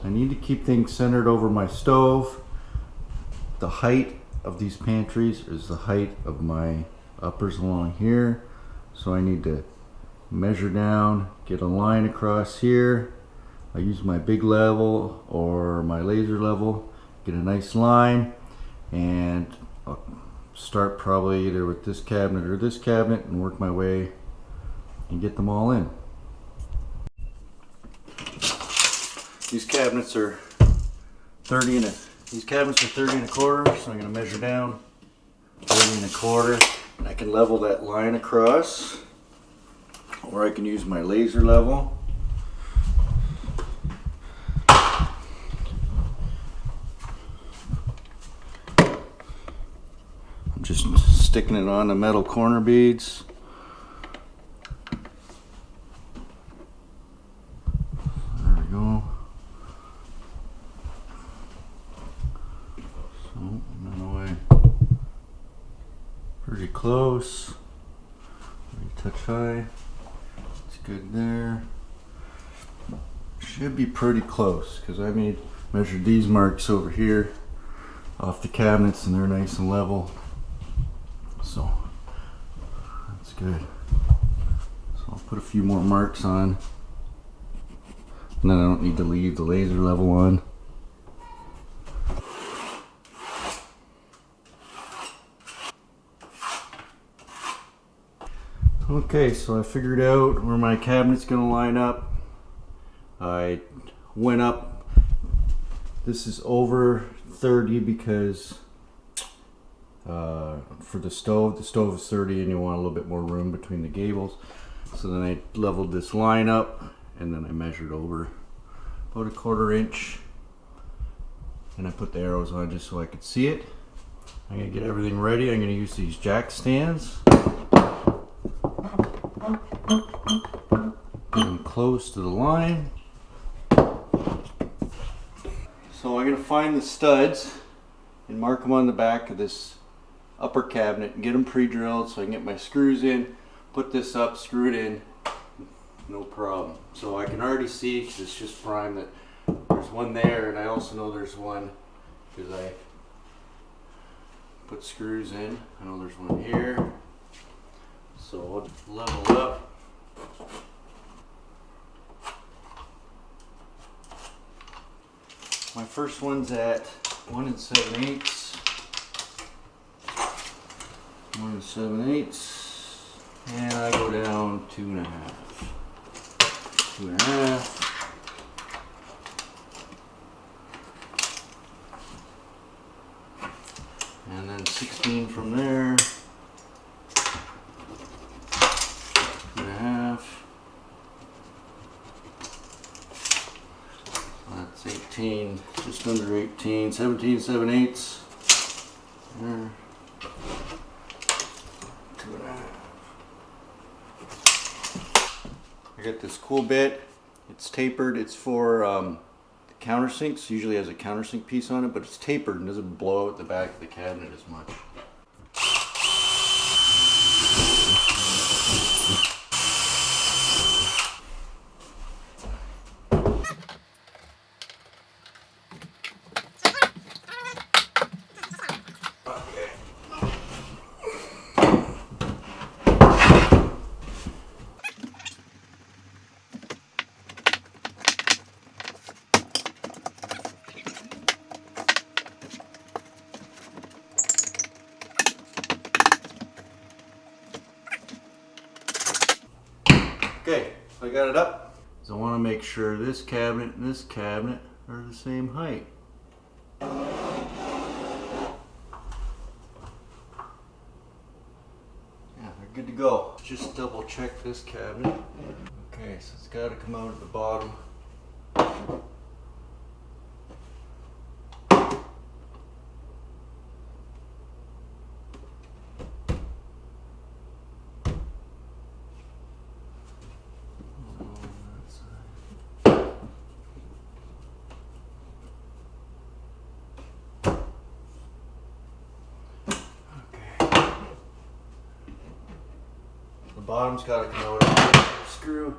I need to keep things centered over my stove. The height of these pantries is the height of my uppers along here. So I need to measure down, get a line across here. I use my big level or my laser level, get a nice line, and I'll start probably either with this cabinet or this cabinet and work my way and get them all in. These cabinets are 30 and these cabinets are 30 and a quarter, so I'm going to measure down 30 and a quarter, and I can level that line across, or I can use my laser level. I'm just sticking it on the metal corner beads. There we go. So I'm on the way. Pretty close. Maybe touch high. It's good there. Should be pretty close because I measured these marks over here off the cabinets and they're nice and level. So that's good. So I'll put a few more marks on, and then I don't need to leave the laser level on. Okay, so I figured out where my cabinet's gonna line up. I went up, this is over 30 because for the stove is 30 and you want a little bit more room between the gables. So then I leveled this line up and then I measured over about a 1/4 inch and I put the arrows on just so I could see it. I'm gonna get everything ready. I'm gonna use these jack stands. Get them close to the line. So I'm gonna find the studs and mark them on the back of this upper cabinet and get them pre-drilled so I can get my screws in, put this up, screw it in, no problem. So I can already see, because it's just primed, that there's one there, and I also know there's one because I put screws in. I know there's one here. So I'll level up. My first one's at 1 7/8. 1 7/8, and I go down 2 1/2. 2 1/2. And then 16 from there. 2 1/2. That's 18, just under 18, 17 7/8. There. 2 1/2. I got this cool bit. It's tapered. It's for the countersinks. Usually has a countersink piece on it, but it's tapered and doesn't blow out the back of the cabinet as much. Okay, so I got it up. So I want to make sure this cabinet and this cabinet are the same height. Yeah, they're good to go. Just double check this cabinet. Okay, so it's got to come out at the bottom. The bottom's got to come out of the screw.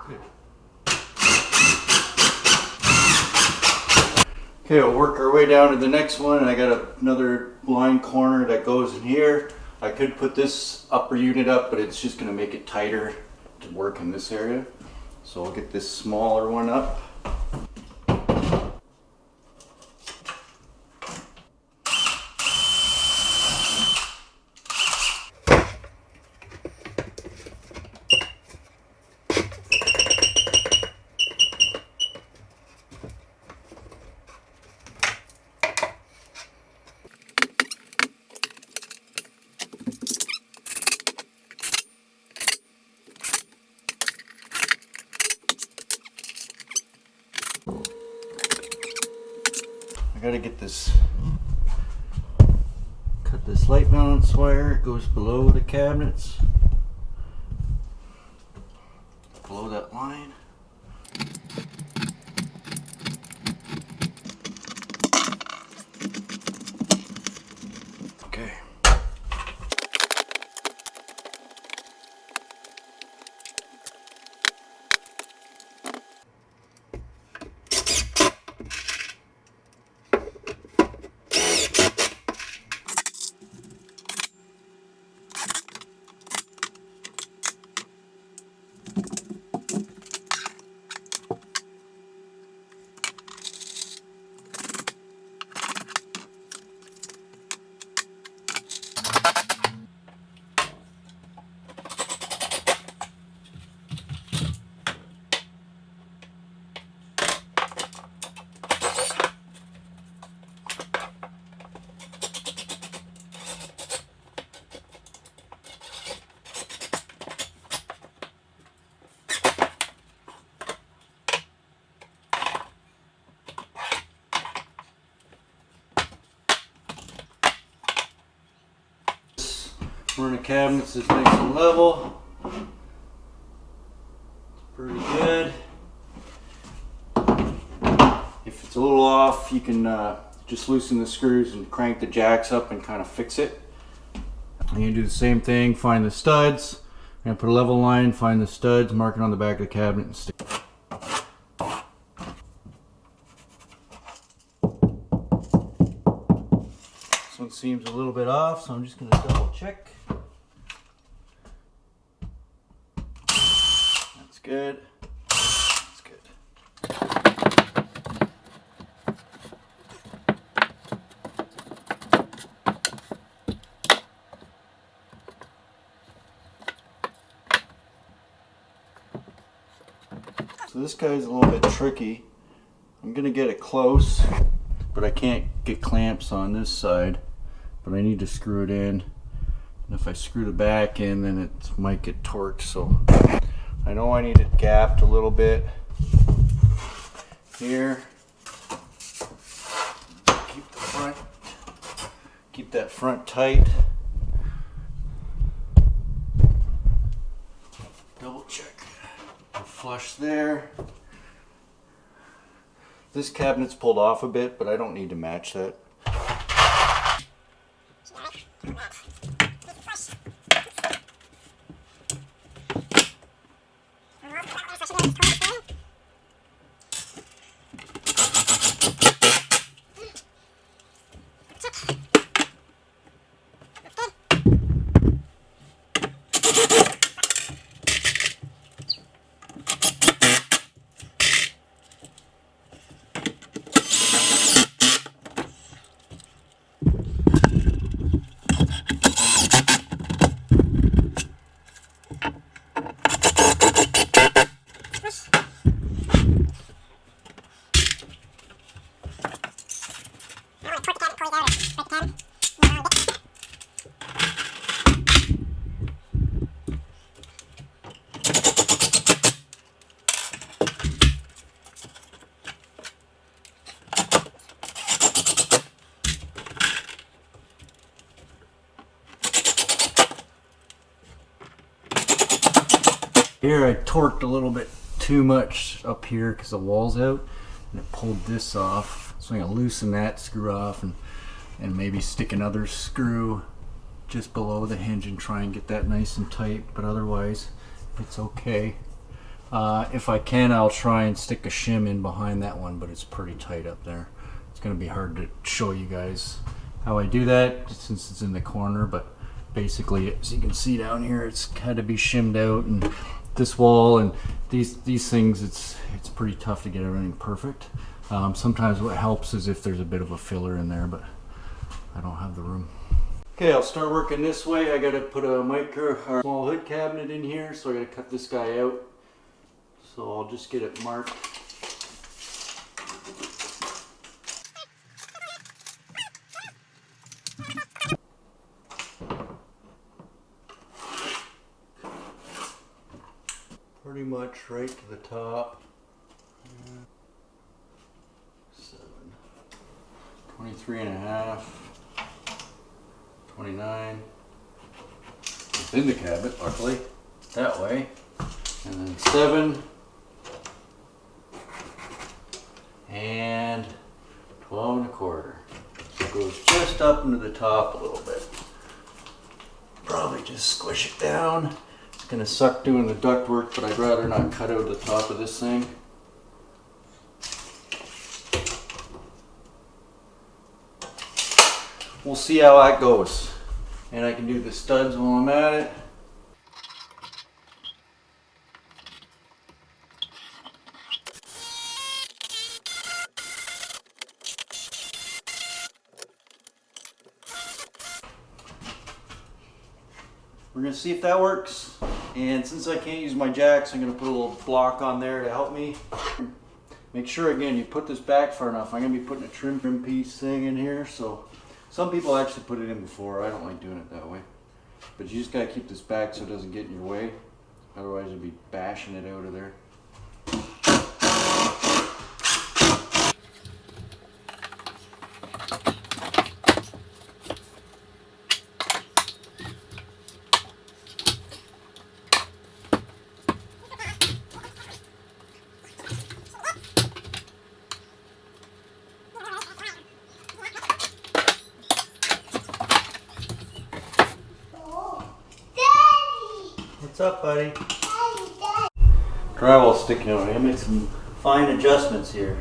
Okay, we'll work our way down to the next one, and I got another blind corner that goes in here. I could put this upper unit up, but it's just going to make it tighter to work in this area. So I'll get this smaller one up. I gotta get this, cut this light balance wire. It goes below the cabinets, below that line. Okay. We're in the cabinets is nice and level. It's pretty good. If it's a little off, you can just loosen the screws and crank the jacks up and kind of fix it. And you do the same thing, find the studs. I'm gonna put a level line, find the studs, mark it on the back of the cabinet and stick. This one seems a little bit off, so I'm just gonna double check. That's good. That's good. So this guy's a little bit tricky. I'm gonna get it close, but I can't get clamps on this side. But I need to screw it in. And if I screw the back in, then it might get torqued. So I know I need it gapped a little bit here. Keep that front tight. Double check. Flush there. This cabinet's pulled off a bit, but I don't need to match that. Here I torqued a little bit too much up here because the wall's out, and it pulled this off. So I'm gonna loosen that screw off and maybe stick another screw just below the hinge and try and get that nice and tight, but otherwise it's okay. If I can, I'll try and stick a shim in behind that one, but it's pretty tight up there. It's going to be hard to show you guys how I do that since it's in the corner, but basically, as you can see down here, it's had to be shimmed out, and this wall and these things, it's pretty tough to get everything perfect. Sometimes what helps is if there's a bit of a filler in there, but I don't have the room. Okay, I'll start working this way. I got to put a micro or small hood cabinet in here, so I got to cut this guy out. So I'll just get it marked. Pretty much right to the top. 7, 23.5, 29. Within the cabinet, luckily, that way. And then 7 and 12.25. So it goes just up into the top a little bit. Probably just squish it down. It's gonna suck doing the duct work, but I'd rather not cut out the top of this thing. We'll see how that goes. And I can do the studs while I'm at it. We're gonna see if that works. And since I can't use my jacks, I'm gonna put a little block on there to help me. Make sure again, you put this back far enough. I'm gonna be putting a trim piece thing in here. So some people actually put it in before. I don't like doing it that way. But you just gotta keep this back so it doesn't get in your way. Otherwise you'll be bashing it out of there. What's up, buddy? Drywall's sticking out. I gotta make some fine adjustments here.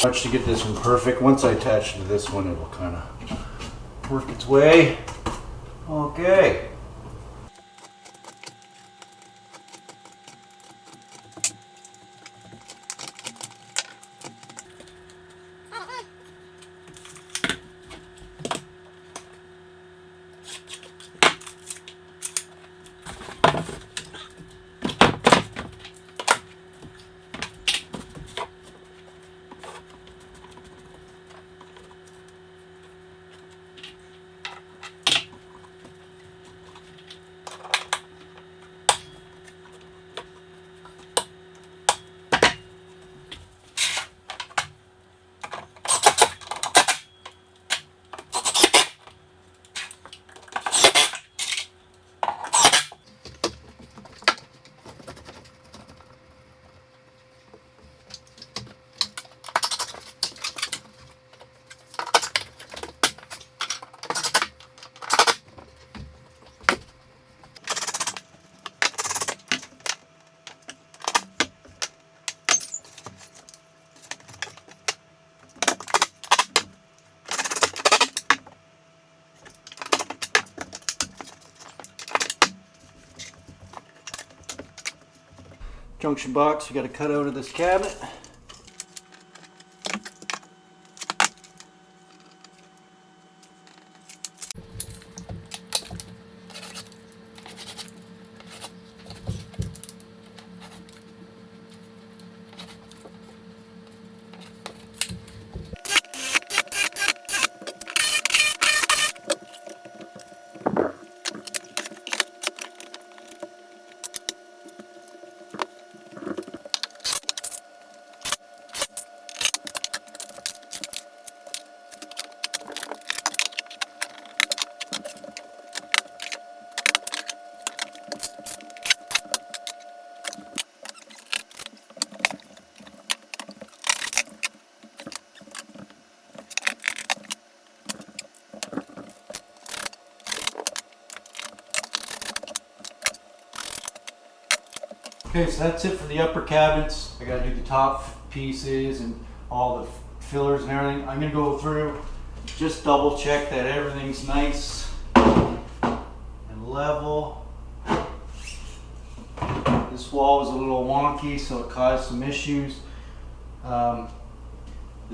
Much to get this one perfect. Once I attach to this one, it will kind of work its way. Okay. junction box we got to cut out of this cabinet. Okay, so that's it for the upper cabinets. I gotta do the top pieces and all the fillers and everything. I'm gonna go through, just double check that everything's nice and level. This wall was a little wonky, so it caused some issues. The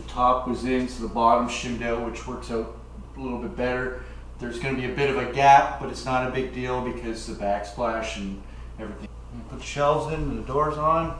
top was in, so the bottom shimmed out, which works out a little bit better. There's gonna be a bit of a gap, but it's not a big deal because the backsplash and everything. Put the shelves in and the doors on.